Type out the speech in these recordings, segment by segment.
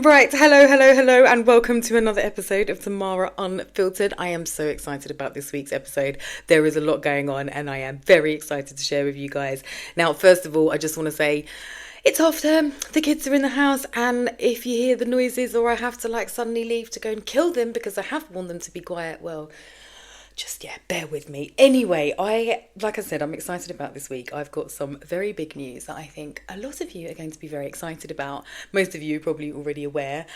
Right, hello, and welcome to another episode of Tamara Unfiltered. I am so excited about this week's episode. There is a lot going on, and I am very excited to share with you guys. Now, first of all, I just want to say it's half term, the kids are in the house, and if you hear the noises or I have to suddenly leave to go and kill them because I have warned them to be quiet, well, just bear with me. Anyway, like I said, I'm excited about this week. I've got some very big news that I think a lot of you are going to be very excited about. Most of you are probably already aware,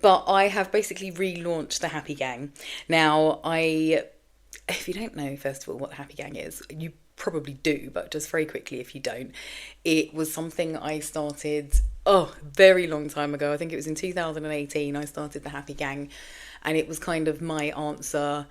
but I have basically relaunched the Happy Gang. Now, if you don't know, first of all, what the Happy Gang is, you probably do, but just very quickly if you don't, it was something I started very long time ago. I think it was in 2018 I started the Happy Gang, and it was kind of my answer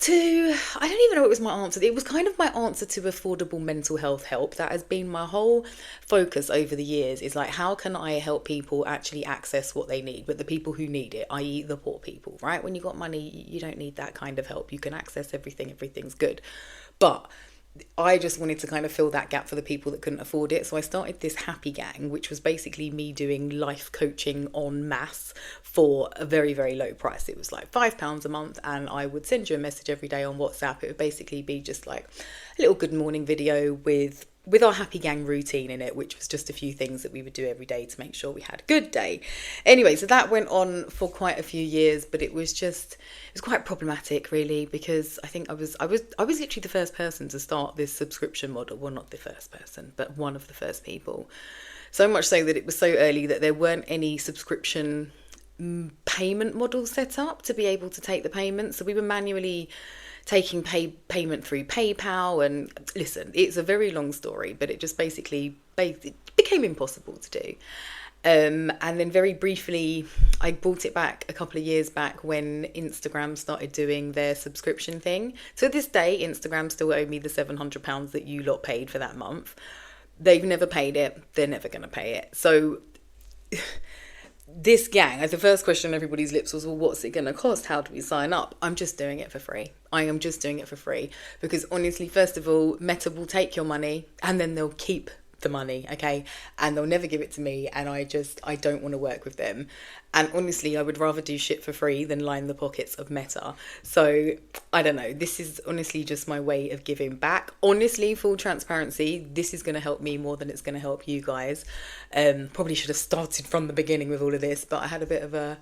I don't even know what was my answer. It was kind of my answer to affordable mental health help. That has been my whole focus over the years, is how can I help people actually access what they need, but the people who need it, i.e. the poor people, right? When you got money, you don't need that kind of help. You can access everything, everything's good. But I just wanted to kind of fill that gap for the people that couldn't afford it. So I started this Happy Gang, which was basically me doing life coaching en masse for a very, very low price. It was £5 a month, and I would send you a message every day on WhatsApp. It would basically be just a little good morning video with our Happy Gang routine in it, which was just a few things that we would do every day to make sure we had a good day. Anyway, so that went on for quite a few years, but it was quite problematic, really, because I think I was literally the first person to start this subscription model. Well, not the first person, but one of the first people. So much so that it was so early that there weren't any subscription payment models set up to be able to take the payment. So we were manually taking payment through PayPal, and listen, it's a very long story, but it just basically it became impossible to do. And then very briefly, I bought it back a couple of years back when Instagram started doing their subscription thing. To this day, Instagram still owe me the £700 that you lot paid for that month. They've never paid it. They're never going to pay it. So this gang, the first question on everybody's lips was, well, what's it going to cost? How do we sign up? I'm just doing it for free. I am just doing it for free because honestly, first of all, Meta will take your money and then they'll keep the money, okay? And they'll never give it to me, and I don't want to work with them. And honestly, I would rather do shit for free than line the pockets of Meta. So I don't know, this is honestly just my way of giving back. Honestly, full transparency, this is going to help me more than it's going to help you guys. Probably should have started from the beginning with all of this, but I had a bit of an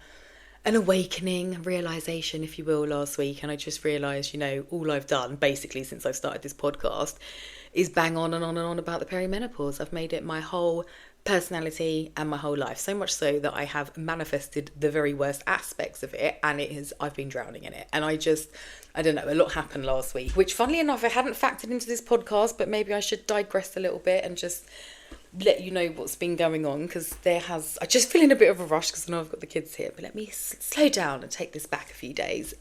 awakening, realization, if you will, last week, and I just realized, all I've done basically since I've started this podcast is bang on and on and on about the perimenopause. I've made it my whole personality and my whole life, so much so that I have manifested the very worst aspects of it, and I've been drowning in it. And I don't know, a lot happened last week, which funnily enough I hadn't factored into this podcast, but maybe I should digress a little bit and just let you know what's been going on, because I just feel in a bit of a rush because I know I've got the kids here, but let me slow down and take this back a few days.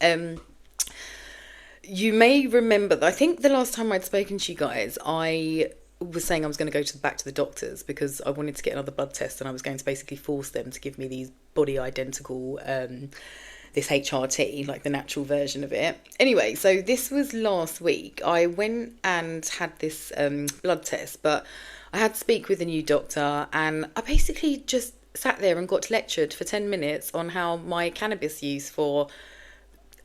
You may remember that I think the last time I'd spoken to you guys, I was saying I was going to go back to the doctors because I wanted to get another blood test, and I was going to basically force them to give me these body identical this HRT, the natural version of it. Anyway, so this was last week. I went and had this blood test, but I had to speak with a new doctor, and I basically just sat there and got lectured for 10 minutes on how my cannabis use for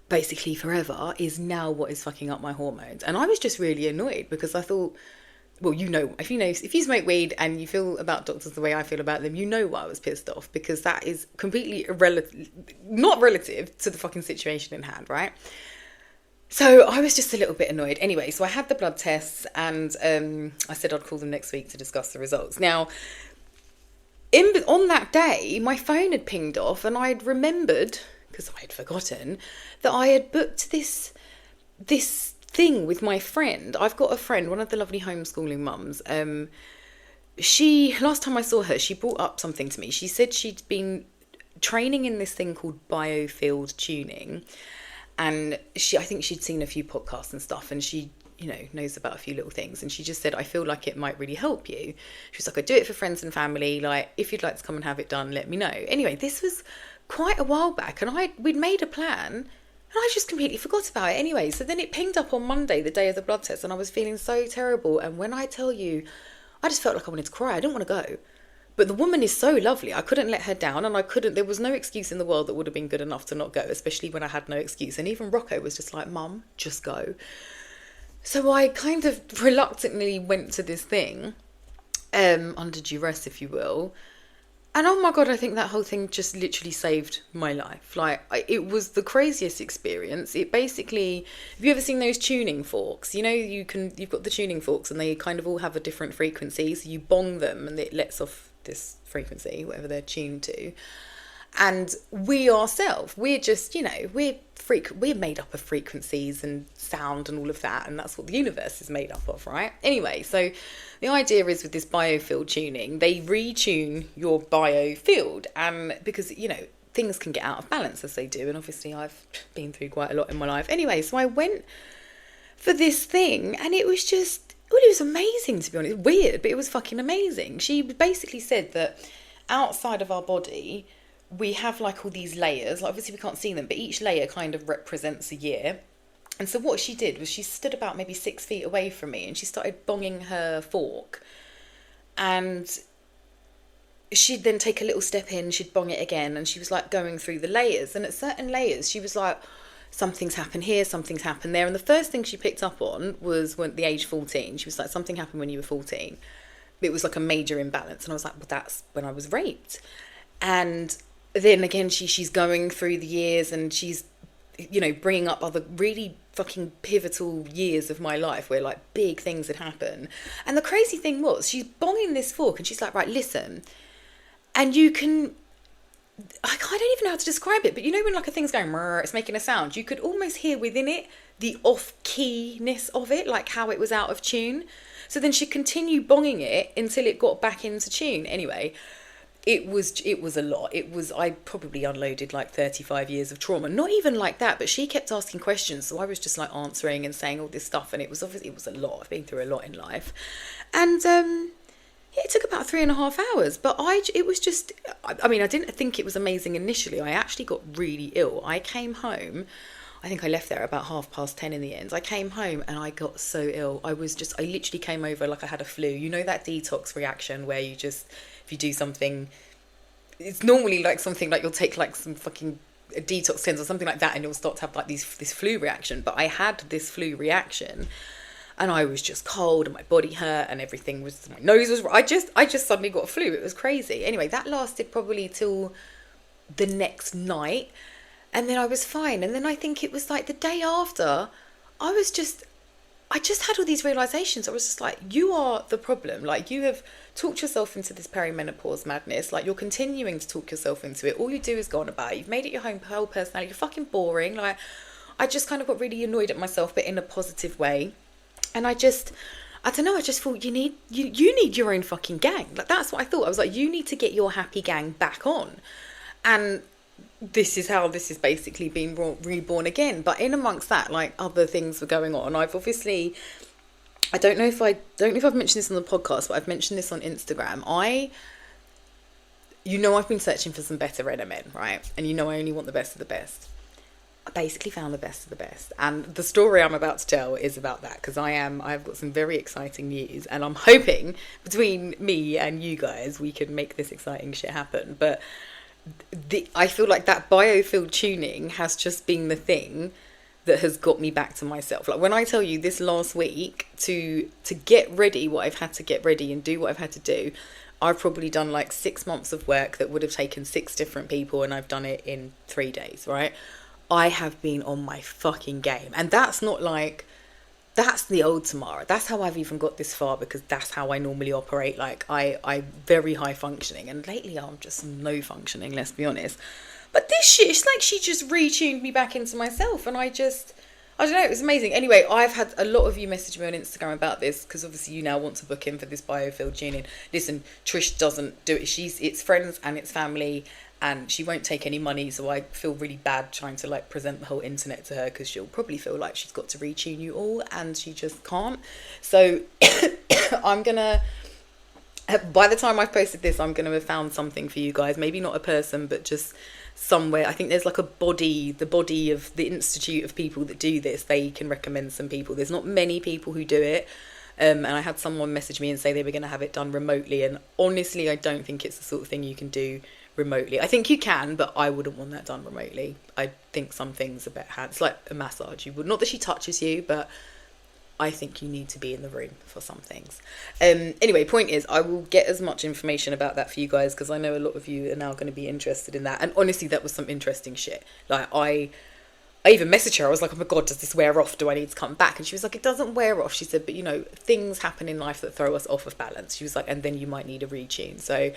basically forever is now what is fucking up my hormones. And I was just really annoyed because I thought, well, if you smoke weed and you feel about doctors the way I feel about them, why I was pissed off, because that is completely not relative to the fucking situation in hand, right? So I was just a little bit annoyed. Anyway, so I had the blood tests, and I said I'd call them next week to discuss the results. Now, on that day, my phone had pinged off, and I had remembered, because I had forgotten, that I had booked this thing with my friend. I've got a friend, one of the lovely homeschooling mums. Last time I saw her, she brought up something to me. She said she'd been training in this thing called biofield tuning, and I think she'd seen a few podcasts and stuff, and she knows about a few little things, and she just said, I feel like it might really help you. She was like, I do it for friends and family, if you'd like to come and have it done, let me know. Anyway, this was quite a while back, and we'd made a plan, and I just completely forgot about it. Anyway, so then it pinged up on Monday, the day of the blood test, and I was feeling so terrible, and when I tell you, I just felt like I wanted to cry. I didn't want to go, But the woman is so lovely. I couldn't let her down, and there was no excuse in the world that would have been good enough to not go, especially when I had no excuse. And even Rocco was just like, Mum, just go. So I kind of reluctantly went to this thing, under duress, if you will. And oh my God, I think that whole thing just literally saved my life. Like, it was the craziest experience. It basically, have you ever seen those tuning forks? You know, you've got the tuning forks and they kind of all have a different frequency. So you bong them and it lets off this frequency, whatever they're tuned to. And we ourselves, we're just, you know, we're made up of frequencies and sound and all of that. And that's what the universe is made up of, right? Anyway, so the idea is with this biofield tuning, they retune your biofield. And because, you know, things can get out of balance as they do. And obviously I've been through quite a lot in my life. Anyway, so I went for this thing and it was just, well, it was amazing, to be honest. Weird, but it was fucking amazing. She basically said that outside of our body, we have like all these layers. Like, obviously we can't see them, but each layer kind of represents a year. And so what she did was she stood about maybe 6 feet away from me and she started bonging her fork. And she'd then take a little step in, she'd bong it again. And she was like going through the layers. And at certain layers, she was like, something's happened here, something's happened there. And the first thing she picked up on was when the age 14. She was like, something happened when you were 14. It was like a major imbalance. And I was like, well, that's when I was raped. And then again, she's going through the years and she's, you know, bringing up other really fucking pivotal years of my life where like big things had happened. And the crazy thing was, she's bonging this fork and she's like, right, listen, and you can, I don't even know how to describe it, but you know when like a thing's going, it's making a sound, you could almost hear within it the off-keyness of it, like how it was out of tune. So then she'd continue bonging it until it got back into tune. Anyway, it was a lot. I probably unloaded like 35 years of trauma. Not even like that, but she kept asking questions. So I was just like answering and saying all this stuff. And it was a lot. I've been through a lot in life. And it took about 3.5 hours. But I didn't think it was amazing initially. I actually got really ill. I came home. I think I left there about 10:30 in the end. I came home and I got so ill. I literally came over like I had a flu. You know that detox reaction where you just, if you do something, it's normally like something like you'll take like some fucking detox cleanse or something like that and you'll start to have like this flu reaction. But I had this flu reaction and I was just cold and my body hurt and everything was, my nose was, I just suddenly got a flu. It was crazy. Anyway, that lasted probably till the next night. And then I was fine. And then I think it was like the day after, I just had all these realizations. I was just like, you are the problem. Like, you have talked yourself into this perimenopause madness. Like, you're continuing to talk yourself into it. All you do is go on about it. You've made it your whole personality. You're fucking boring. Like, I just kind of got really annoyed at myself, but in a positive way. And I don't know, I just thought you need your own fucking gang. Like, that's what I thought. I was like, you need to get your happy gang back on. And this is how this is basically being reborn again. But in amongst that, like, other things were going on. I've obviously, I don't know if I've mentioned this on the podcast, but I've mentioned this on Instagram. I've been searching for some better NMN, right? And I only want the best of the best. I basically found the best of the best. And the story I'm about to tell is about that, because I've got some very exciting news, and I'm hoping between me and you guys, we can make this exciting shit happen. But I feel like that biofield tuning has just been the thing that has got me back to myself. Like, when I tell you this last week to get ready what I've had to get ready and do what I've had to do, I've probably done like 6 months of work that would have taken 6 different people, and I've done it in 3 days, right? I have been on my fucking game. And that's not like, that's the old Tamara. That's how I've even got this far, because that's how I normally operate. Like, I'm very high functioning, and lately I'm just low functioning, let's be honest. But this shit, it's like she just retuned me back into myself, and I don't know, it was amazing. Anyway, I've had a lot of you message me on Instagram about this, because obviously you now want to book in for this biofield tuning. Listen, Trish doesn't do it. It's friends and it's family, and she won't take any money, so I feel really bad trying to like present the whole internet to her, because she'll probably feel like she's got to retune you all, and she just can't. So I'm gonna, by the time I've posted this, I'm gonna have found something for you guys. Maybe not a person, but just somewhere. I think there's like the body of the institute of people that do this. They can recommend some people. There's not many people who do it. And I had someone message me and say they were going to have it done remotely. And honestly, I don't think it's the sort of thing you can do remotely. I think you can, but I wouldn't want that done remotely. I think some things are better. It's like a massage. You would, not that she touches you, but I think you need to be in the room for some things. Anyway, point is, I will get as much information about that for you guys, because I know a lot of you are now going to be interested in that. And honestly, that was some interesting shit. Like, I even messaged her. I was like, oh my God, does this wear off? Do I need to come back? And she was like, it doesn't wear off. She said, but you know, things happen in life that throw us off of balance. She was like, and then you might need a retune. So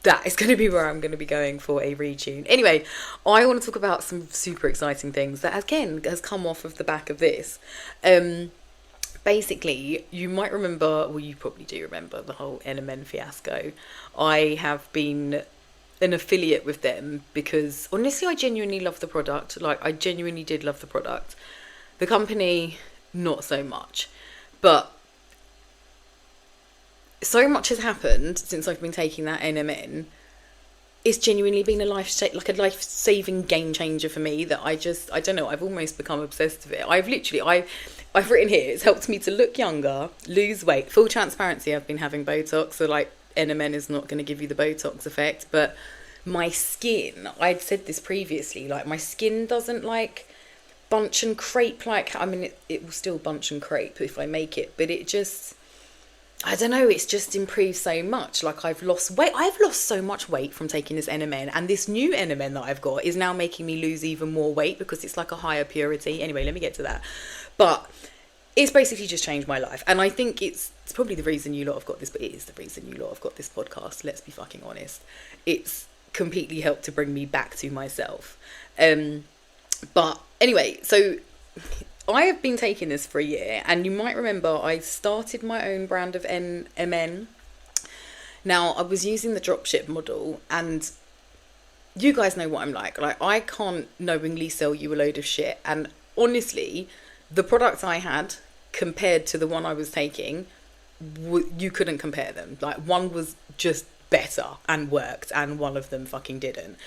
that is going to be where I'm going to be going for a retune. Anyway, I want to talk about some super exciting things that, again, has come off of the back of this. Basically, you might remember, well, you probably do remember the whole NMN fiasco. I have been an affiliate with them because, honestly, I genuinely love the product. Like, I genuinely did love the product. The company, not so much. But so much has happened since I've been taking that NMN. It's genuinely been a life-saving game changer for me that I don't know, I've almost become obsessed with it. I've written here, it's helped me to look younger, lose weight. Full transparency, I've been having Botox, so like NMN is not going to give you the Botox effect, but my skin, I'd said this previously, like my skin doesn't like bunch and crepe like, I mean, it will still bunch and crepe if I make it, but it just, I don't know, it's just improved so much. Like, I've lost weight. I've lost so much weight from taking this NMN, and this new NMN that I've got is now making me lose even more weight because it's like a higher purity. Anyway, let me get to that. But it's basically just changed my life. And I think it's probably the reason you lot have got this, but it is the reason you lot have got this podcast. Let's be fucking honest. It's completely helped to bring me back to myself. But anyway, so I have been taking this for a year, and you might remember I started my own brand of NMN. Now, I was using the dropship model, and you guys know what I'm like. Like, I can't knowingly sell you a load of shit. And honestly, the products I had compared to the one I was taking, you couldn't compare them. Like, one was just better and worked, and one of them fucking didn't.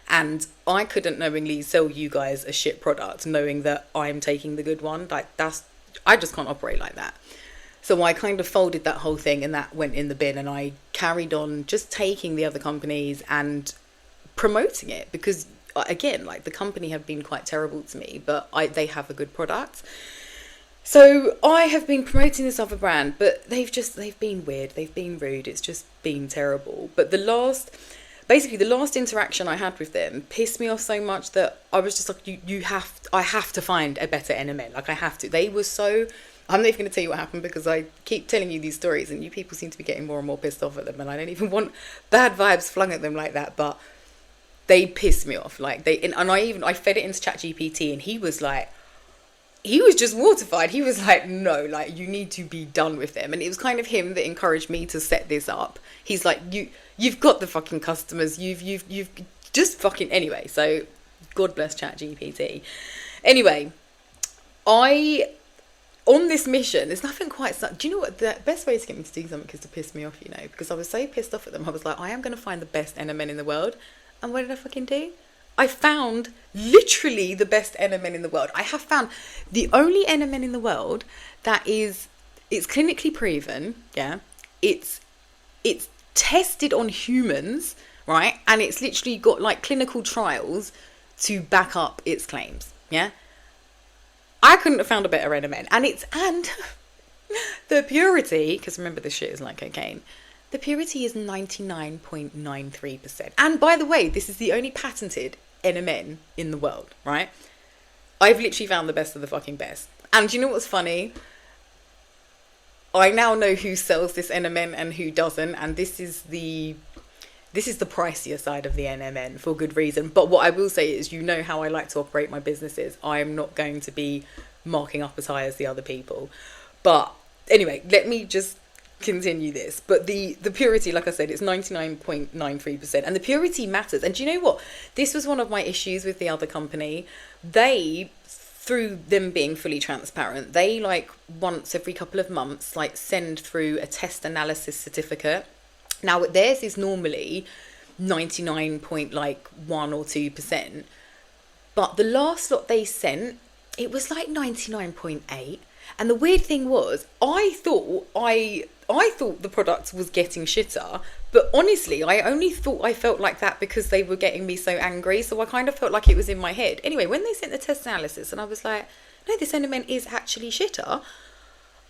And I couldn't knowingly sell you guys a shit product knowing that I'm taking the good one. Like, I just can't operate like that. So I kind of folded that whole thing, and that went in the bin, and I carried on just taking the other companies and promoting it because, again, like, the company have been quite terrible to me, but they have a good product. So I have been promoting this other brand, but they've been weird. They've been rude. It's just been terrible. But the last interaction I had with them pissed me off so much that I was just like, I have to find a better NMN. Like, I have to. They were so, I'm not even going to tell you what happened because I keep telling you these stories and you people seem to be getting more and more pissed off at them, and I don't even want bad vibes flung at them like that, but they pissed me off. Like, I fed it into ChatGPT, and he was just mortified. He was like, no, like, you need to be done with them. And it was kind of him that encouraged me to set this up. He's like, you've got the fucking customers. You've just fucking, anyway. So God bless ChatGPT. Anyway, on this mission, there's nothing quite, do you know what, the best way to get me to do something is to piss me off, you know, because I was so pissed off at them. I was like, I am going to find the best NMN in the world. And what did I fucking do? I found literally the best NMN in the world. I have found the only NMN in the world that it's clinically proven, yeah. It's tested on humans, right? And it's literally got like clinical trials to back up its claims, yeah. I couldn't have found a better NMN, and the purity, because remember this shit is like cocaine. The purity is 99.93%. And by the way, this is the only patented NMN in the world, right? I've literally found the best of the fucking best. And you know what's funny? I now know who sells this NMN and who doesn't, and this is the pricier side of the NMN for good reason. But what I will say is, you know how I like to operate my businesses. I am not going to be marking up as high as the other people. But anyway, let me just continue this. But the purity, like I said, it's 99.93%, and the purity matters. And do you know what, this was one of my issues with the other company. They, through them being fully transparent, they like once every couple of months like send through a test analysis certificate. Now theirs is normally 99.1 or 2%, but the last lot they sent, it was like 99.8. And the weird thing was, I thought the product was getting shitter, but honestly, I only thought I felt like that because they were getting me so angry. So I kind of felt like it was in my head. Anyway, when they sent the test analysis and I was like, no, this NMN is actually shitter,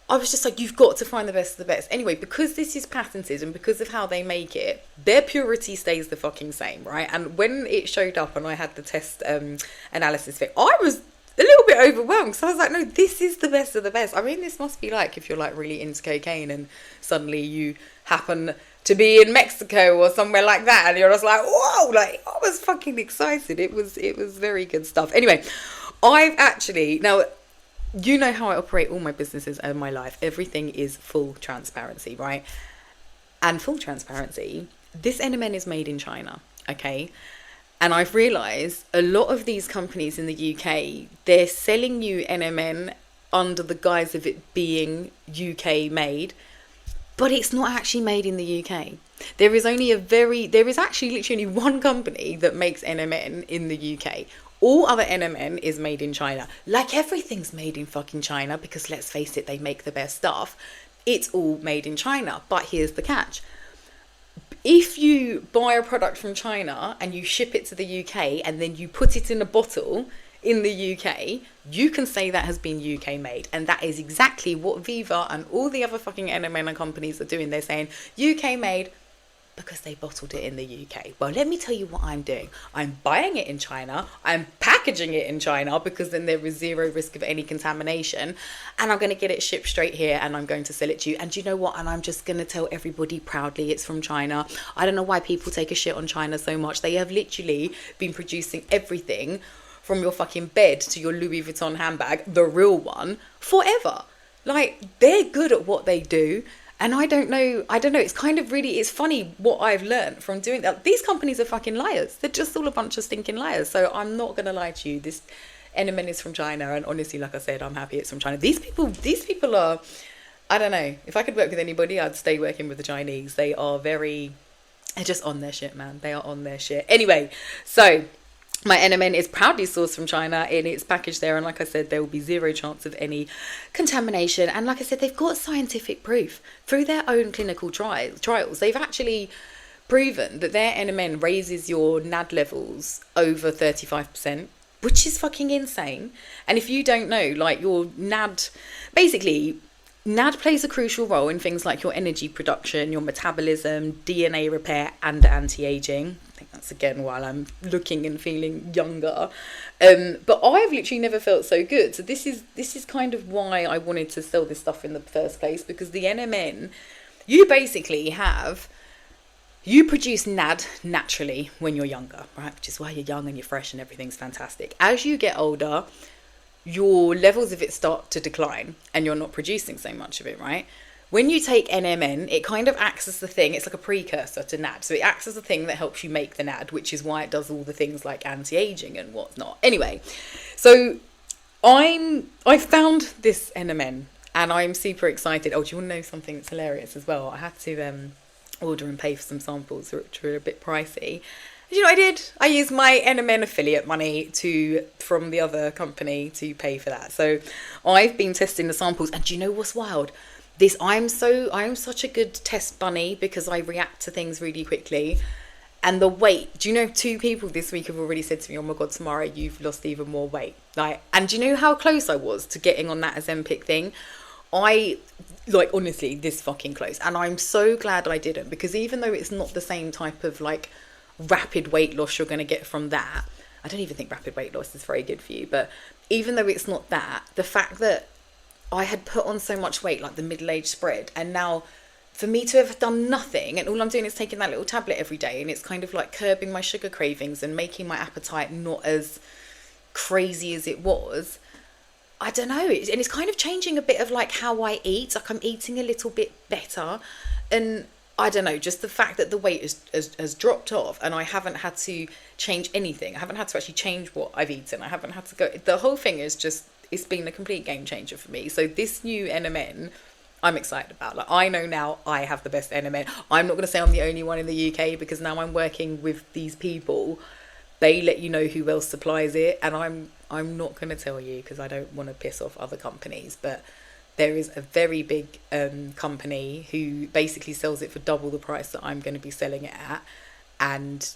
I was just like, you've got to find the best of the best. Anyway, because this is patented and because of how they make it, their purity stays the fucking same, right? And when it showed up and I had the test analysis thing, I was a little bit overwhelmed. So I was like, no, this is the best of the best. I mean, this must be like if you're like really into cocaine and suddenly you happen to be in Mexico or somewhere like that and you're just like, whoa, like I was fucking excited. It was very good stuff. Anyway, I've actually, now, you know how I operate all my businesses and my life. Everything is full transparency, right? And full transparency, this NMN is made in China, okay? And I've realised a lot of these companies in the UK, they're selling you NMN under the guise of it being UK made, but it's not actually made in the UK. There is actually literally one company that makes NMN in the UK. All other NMN is made in China. Like everything's made in fucking China because let's face it, they make the best stuff. It's all made in China. But here's the catch. If you buy a product from China and you ship it to the UK and then you put it in a bottle in the UK, you can say that has been UK made. And that is exactly what Viva and all the other fucking NMN companies are doing. They're saying UK made because they bottled it in the UK. Well, let me tell you what I'm doing. I'm buying it in China. I'm packaging it in China because then there is zero risk of any contamination. And I'm going to get it shipped straight here and I'm going to sell it to you. And you know what? And I'm just going to tell everybody proudly it's from China. I don't know why people take a shit on China so much. They have literally been producing everything from your fucking bed to your Louis Vuitton handbag, the real one, forever. Like, they're good at what they do. And I don't know, it's kind of really, it's funny what I've learned from doing that. These companies are fucking liars. They're just all a bunch of stinking liars. So I'm not going to lie to you. This NMN is from China. And honestly, like I said, I'm happy it's from China. These people are, I don't know. If I could work with anybody, I'd stay working with the Chinese. They're just on their shit, man. They are on their shit. Anyway, so my NMN is proudly sourced from China and it's packaged there. And like I said, there will be zero chance of any contamination. And like I said, they've got scientific proof through their own clinical trials. They've actually proven that their NMN raises your NAD levels over 35%, which is fucking insane. And if you don't know, like your NAD, basically, NAD plays a crucial role in things like your energy production, your metabolism, DNA repair, and anti-aging. I think that's again while I'm looking and feeling younger. But I've literally never felt so good. So this is kind of why I wanted to sell this stuff in the first place, because the NMN, you produce NAD naturally when you're younger, right? Which is why you're young and you're fresh and everything's fantastic. As you get older, your levels of it start to decline and you're not producing so much of it, right? When you take NMN, it kind of acts as the thing, it's like a precursor to NAD. So it acts as the thing that helps you make the NAD, which is why it does all the things like anti-aging and whatnot. Anyway, so I found this NMN and I'm super excited. Oh, do you want to know something that's hilarious as well? I had to order and pay for some samples which were a bit pricey. You know what I did? I used my NMN affiliate money from the other company to pay for that. So I've been testing the samples, and do you know what's wild? I'm such a good test bunny because I react to things really quickly. And the weight, do you know 2 people this week have already said to me, oh my God, Tamara, you've lost even more weight. And do you know how close I was to getting on that Ozempic thing? Honestly, this fucking close. And I'm so glad I didn't, because even though it's not the same type of rapid weight loss you're going to get from that, I don't even think rapid weight loss is very good for you, but even though it's not that, the fact that I had put on so much weight, like the middle-age spread, and now for me to have done nothing and all I'm doing is taking that little tablet every day, and it's kind of like curbing my sugar cravings and making my appetite not as crazy as it was. I don't know, and it's kind of changing a bit of how I eat. I'm eating a little bit better, and I don't know, just the fact that the weight has dropped off and I haven't had to change anything. I haven't had to actually change what I've eaten. I haven't had to go. The whole thing is just, it's been a complete game changer for me. So this new NMN, I'm excited about. I know now I have the best NMN. I'm not going to say I'm the only one in the UK, because now I'm working with these people. They let you know who else supplies it. And I'm not going to tell you because I don't want to piss off other companies. But there is a very big company who basically sells it for double the price that I'm going to be selling it at, and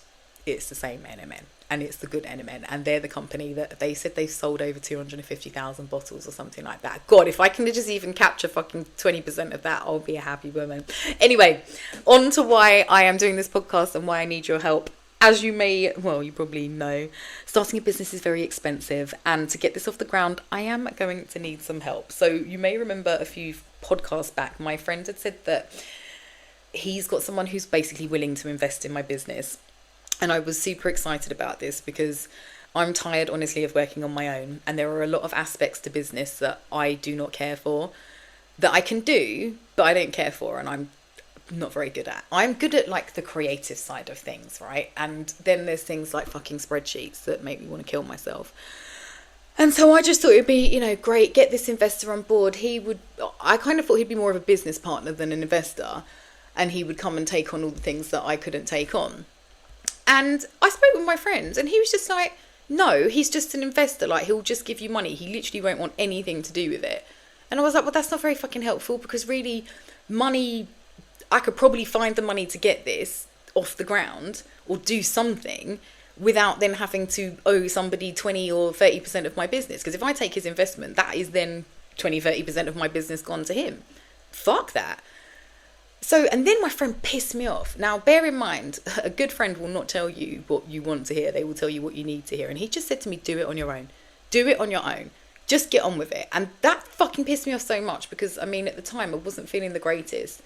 it's the same NMN, and it's the good NMN, and they're the company that they said they've sold over 250,000 bottles or something like that. God, if I can just even capture fucking 20% of that, I'll be a happy woman. Anyway, on to why I am doing this podcast and why I need your help. As you you probably know, starting a business is very expensive, and to get this off the ground, I am going to need some help. So you may remember a few podcasts back, my friend had said that he's got someone who's basically willing to invest in my business. And I was super excited about this because I'm tired, honestly, of working on my own. And there are a lot of aspects to business that I do not care for, that I can do, but I don't care for. And I'm not very good at. I'm good at like the creative side of things, right? And then there's things like fucking spreadsheets that make me want to kill myself. And so I just thought it'd be, great, get this investor on board. I kind of thought he'd be more of a business partner than an investor, and he would come and take on all the things that I couldn't take on. And I spoke with my friend, and he was just like, no, he's just an investor. Like, he'll just give you money. He literally won't want anything to do with it. And I was like, well, that's not very fucking helpful, because really money, I could probably find the money to get this off the ground or do something without then having to owe somebody 20 or 30% of my business. Because if I take his investment, that is then 20, 30% of my business gone to him. Fuck that. So, and then my friend pissed me off. Now, bear in mind, a good friend will not tell you what you want to hear. They will tell you what you need to hear. And he just said to me, do it on your own. Do it on your own. Just get on with it. And that fucking pissed me off so much because, at the time, I wasn't feeling the greatest.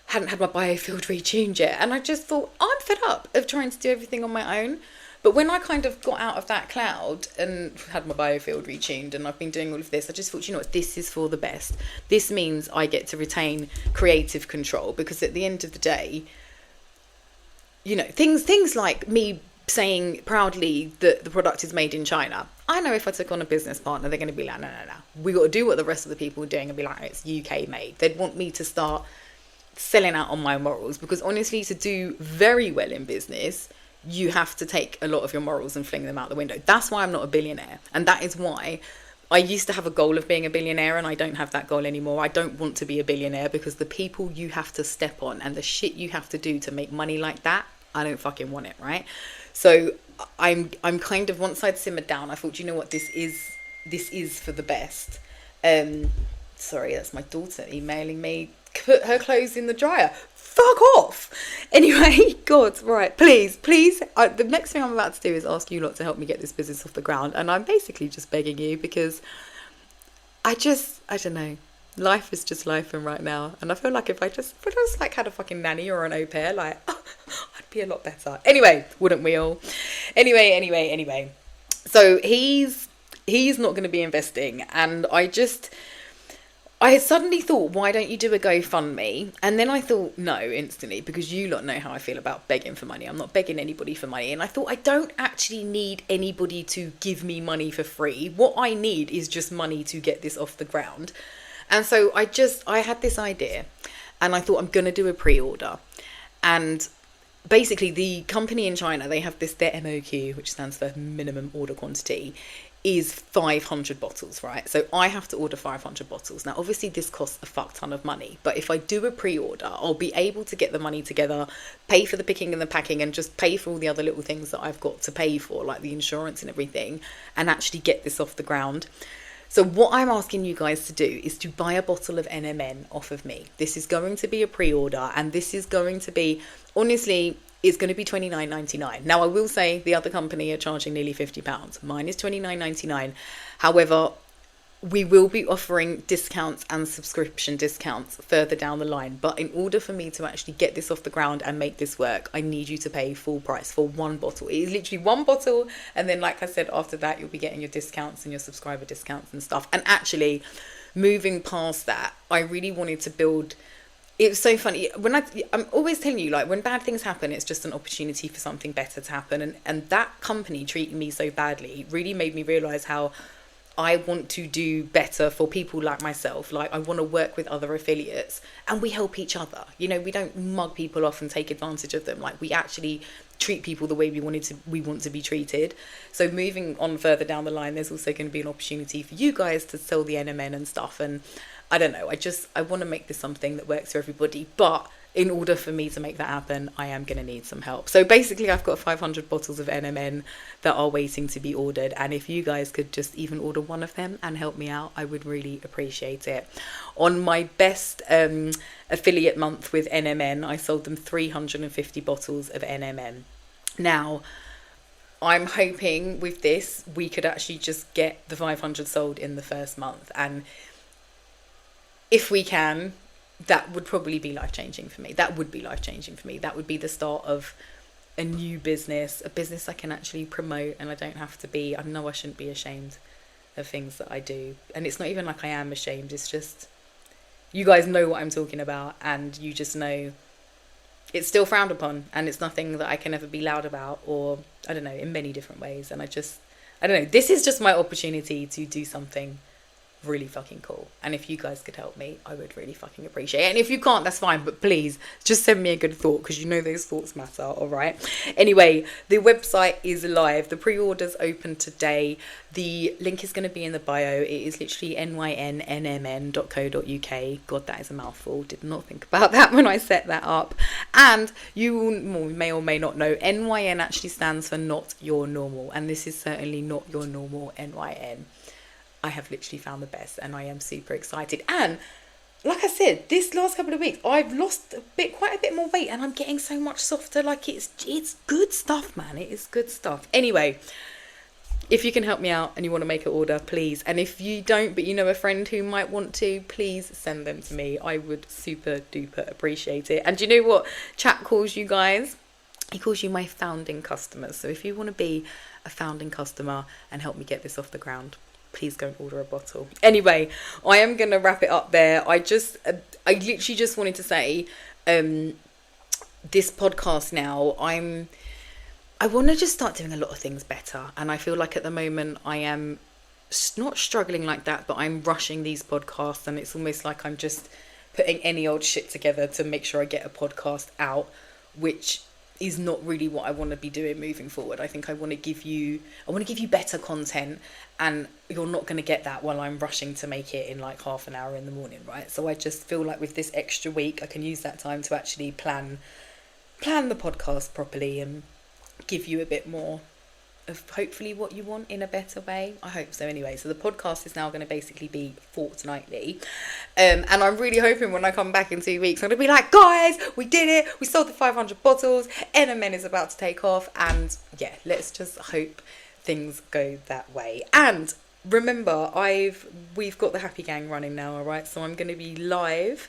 Hadn't had my biofield retuned yet. And I just thought, I'm fed up of trying to do everything on my own. But when I kind of got out of that cloud and had my biofield retuned and I've been doing all of this, I just thought, what, this is for the best. This means I get to retain creative control, because at the end of the day, things like me saying proudly that the product is made in China. I know if I took on a business partner, they're going to be like, no. We got to do what the rest of the people are doing and be like, it's UK made. They'd want me to start selling out on my morals, because honestly, to do very well in business, you have to take a lot of your morals and fling them out the window. That's why I'm not a billionaire. And that is why I used to have a goal of being a billionaire, and I don't have that goal anymore. I don't want to be a billionaire, because the people you have to step on and the shit you have to do to make money like that, I don't fucking want it, right? So I'm kind of, once I'd simmered down, I thought, what, this is for the best. Sorry, that's my daughter emailing me. Put her clothes in the dryer. Fuck off. Anyway, God, right, please, the next thing I'm about to do is ask you lot to help me get this business off the ground, and I'm basically just begging you, because I don't know, life is just life right now, and I feel like if I just like had a fucking nanny or an au pair, like, I'd be a lot better. Anyway, wouldn't we all? Anyway, so he's not going to be investing, and I suddenly thought, why don't you do a GoFundMe? And then I thought, no, instantly, because you lot know how I feel about begging for money. I'm not begging anybody for money. And I thought, I don't actually need anybody to give me money for free. What I need is just money to get this off the ground. And so I had this idea, and I thought, I'm going to do a pre-order. And basically, the company in China, they have their MOQ, which stands for minimum order quantity, is 500 bottles, right? So I have to order 500 bottles. Now, obviously, this costs a fuck ton of money, but if I do a pre-order, I'll be able to get the money together, pay for the picking and the packing, and just pay for all the other little things that I've got to pay for, like the insurance and everything, and actually get this off the ground. So what I'm asking you guys to do is to buy a bottle of NMN off of me. This is going to be a pre-order, and this is going to be, honestly, it's going to be $29.99. Now, I will say the other company are charging nearly £50. Mine is $29.99. However, we will be offering discounts and subscription discounts further down the line. But in order for me to actually get this off the ground and make this work, I need you to pay full price for one bottle. It is literally one bottle. And then, like I said, after that, you'll be getting your discounts and your subscriber discounts and stuff. And actually, moving past that, I really wanted to build... It was so funny. I'm always telling you, like, when bad things happen, it's just an opportunity for something better to happen. And that company treating me so badly really made me realise how I want to do better for people like myself. Like, I want to work with other affiliates, and we help each other. We don't mug people off and take advantage of them. Like, we actually treat people the way we want to be treated. So moving on further down the line, there's also going to be an opportunity for you guys to sell the NMN and stuff. And I don't know. I want to make this something that works for everybody. But in order for me to make that happen, I am going to need some help. So basically, I've got 500 bottles of NMN that are waiting to be ordered. And if you guys could just even order one of them and help me out, I would really appreciate it. On my best affiliate month with NMN, I sold them 350 bottles of NMN. Now, I'm hoping with this, we could actually just get the 500 sold in the first month. And if we can, that would probably be life-changing for me. That would be life-changing for me. That would be the start of a new business, a business I can actually promote, and I don't have to be, I know I shouldn't be ashamed of things that I do. And it's not even like I am ashamed, it's just, you guys know what I'm talking about, and you just know it's still frowned upon, and it's nothing that I can ever be loud about, or, I don't know, in many different ways. And I don't know, this is just my opportunity to do something really fucking cool. And if you guys could help me, I would really fucking appreciate it. And if you can't, that's fine, but please just send me a good thought, because you know those thoughts matter. All right, anyway, the website is live. The pre-orders open today. The link is going to be in the bio. It is literally nynnmn.co.uk. God, that is a mouthful. Did not think about that when I set that up. And you may or may not know, NYN actually stands for not your normal, and this is certainly not your normal NYN. I have literally found the best, and I am super excited. And like I said, this last couple of weeks, I've lost quite a bit more weight, and I'm getting so much softer. Like, it's good stuff, man. It is good stuff. Anyway, if you can help me out and you want to make an order, please. And if you don't, but you know a friend who might want to, please send them to me. I would super duper appreciate it. And do you know what chat calls you guys? He calls you my founding customers. So if you want to be a founding customer and help me get this off the ground, please go and order a bottle. Anyway, I am going to wrap it up there. I literally just wanted to say, this podcast now, I want to just start doing a lot of things better. And I feel like at the moment I am not struggling like that, but I'm rushing these podcasts, and it's almost like I'm just putting any old shit together to make sure I get a podcast out, which is not really what I want to be doing moving forward. I think I want to give you better content, and you're not going to get that while I'm rushing to make it in like half an hour in the morning, right? So I just feel like with this extra week, I can use that time to actually plan the podcast properly and give you a bit more of hopefully what you want in a better way. I hope so anyway. So the podcast is now going to basically be fortnightly. And I'm really hoping when I come back in 2 weeks, I'm going to be like, guys, we did it. We sold the 500 bottles. NMN is about to take off. And yeah, let's just hope things go that way. And remember, we've got the Happy Gang running now, all right? So I'm going to be live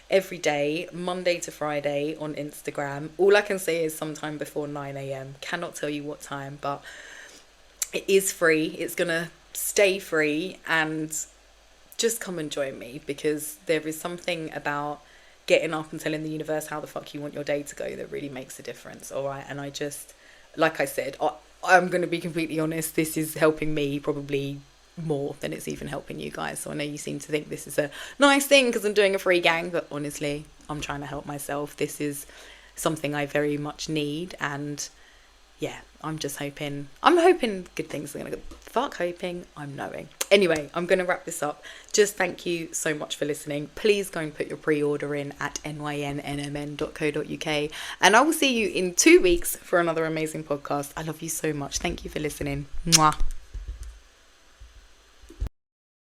every day, Monday to Friday on Instagram. All I can say is sometime before 9 a.m. Cannot tell you what time, but it is free. It's going to stay free, and just come and join me, because there is something about getting up and telling the universe how the fuck you want your day to go that really makes a difference, all right? And I just, like I said, I'm going to be completely honest, this is helping me probably more than it's even helping you guys. So I know you seem to think this is a nice thing because I'm doing a free gang, but honestly, I'm trying to help myself. This is something I very much need, and yeah, I'm hoping good things are going to go. Fuck hoping, I'm knowing. Anyway, I'm going to wrap this up. Just thank you so much for listening. Please go and put your pre-order in at nynnmn.co.uk, and I will see you in 2 weeks for another amazing podcast. I love you so much. Thank you for listening. Mwah.